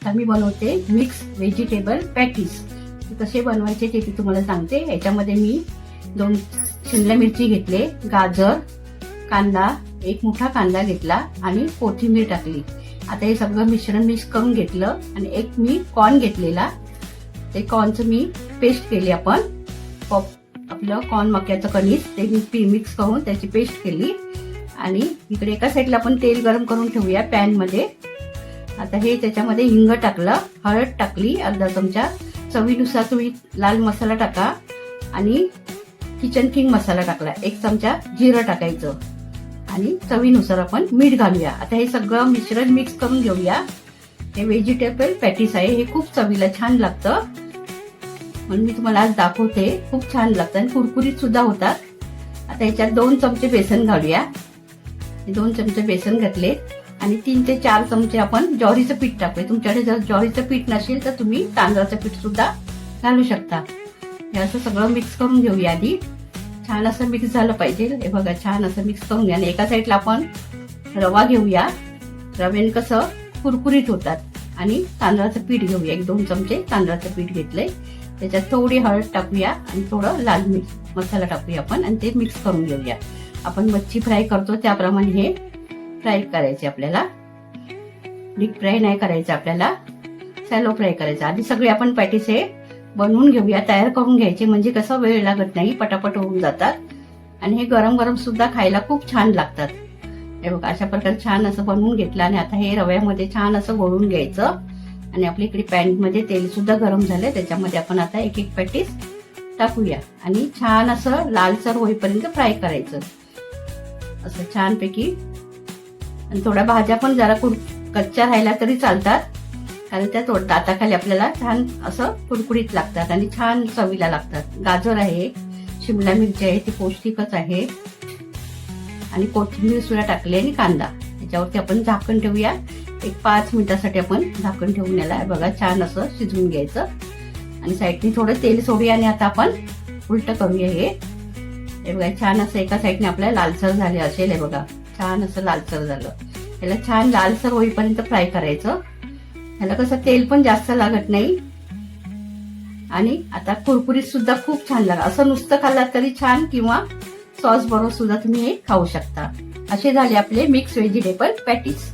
आता मी बनवते mix vegetable patties. कसे बनवायचे ते मी तुम्हाला सांगते. याच्यामध्ये मी 2 शिमला मिरची घेतले, गाजर, कांदा, एक मोठा कांदा घेतला आणि कोथिंबीर टाकली. आता हे सगळं मिश्रण मिक्स करून घेतलं आणि एक मी कॉर्न घेतलेला, ते कॉर्नचं मी पेस्ट केली. आपण आपलं कॉर्न मक्याचं कणीस ते मी मिक्स करून त्याची पेस्ट केली. आणि इकडे एका साईडला आपण तेल गरम करून ठेवूया पॅन मध्ये. आता हे त्याच्यामध्ये हिंग टाकलं, हळद टाकली अर्धा चमचा, चवीनुसार तुम्ही लाल मसाला टाका आणि किचन किंग मसाला टाकला 1 चमचा, जिरं टाकायचं आणि चवीनुसार आपण मीठ घालूया. आता हे सगळं मिश्रण मिक्स करून घेऊया. हे व्हेजिटेबल पॅटीस आहे, हे खूप चवीला छान लागतं म्हणून मी तुम्हाला आज दाखवते. खूप छान लागतं आणि कुरकुरीत सुद्धा होतात. आता याच्यात 2 चमचे बेसन घालूया. 2 चमचे बेसन घातले आणि 3 ते 4 चमचे आपण ज्वारीचं पीठ टाकूया. तुमच्याकडे जर ज्वारीचं पीठ नसेल तर तुम्ही तांदळाचं पीठ सुद्धा घालू शकता. हे असं सगळं मिक्स करून घेऊया. आधी छान असं मिक्स झालं पाहिजे. हे बघा छान असं मिक्स करून घ्या. आणि एका साईडला आपण रवा घेऊया. रव्याने कसं कुरकुरीत होतात. आणि तांदळाचं पीठ घेऊया. 1-2 चमचे तांदळाचं पीठ घेतलंय. त्याच्यात थोडी हळद टाकूया आणि थोडं लाल मिर्च मसाला टाकूया आपण आणि ते मिक्स करून घेऊया. आपण मच्छी फ्राय करतो त्याप्रमाणे हे फ्राय करायचे आपल्याला. डीप फ्राय नाही करायचं आपल्याला, सॅलो फ्राय करायचं. आधी सगळे आपण पॅटीस हे बनवून घेऊया, तयार करून घ्यायचे म्हणजे कसं वेळ लागत नाही, पटापट होऊन जातात. आणि हे गरम गरम सुद्धा खायला खूप छान लागतात. हे बघा अशा प्रकारे छान असं बनवून घेतलं आणि आता हे रव्यामध्ये छान असं गोळून घ्यायचं. आणि आपल्या इकडे पॅन मध्ये तेल सुद्धा गरम झालंय, त्याच्यामध्ये आपण आता एक एक पॅटीस टाकूया आणि छान असं लालसर होईपर्यंत फ्राय करायचं असं छानपैकी. आणि थोड्या भाज्या पण जरा कच्च्या राहिल्या तरी चालतात, कारण त्या दाताखाली आपल्याला छान असं कुरकुरीत लागतात आणि छान चवीला लागतात. गाजर आहे, शिमला मिरची आहे, ती पौष्टिकच आहे. आणि कोथिंबीर सुद्धा टाकली आणि कांदा. त्याच्यावरती आपण झाकण ठेवूया. 5 मिनिटासाठी आपण झाकण ठेवून याला बघा छान असं शिजवून घ्यायचं. आणि साईडने थोडं तेल सोडूया आणि आता आपण उलट करूया. हे बघा छान असं एका साईडने आपल्याला लालसर झाले असेल. हे बघा छान असं लालसर झालं. याला छान लालसर होईपर्यंत फ्राय करायचं. ह्याला कसं तेल पण जास्त लागत नाही आणि आता कुरकुरीत सुद्धा खूप छान लागतं. असं नुसतं खाल्लं तरी छान किंवा सॉस बरोबर सुद्धा तुम्ही हे खाऊ शकता. असे झाले आपले मिक्स व्हेजिटेबल पॅटीस.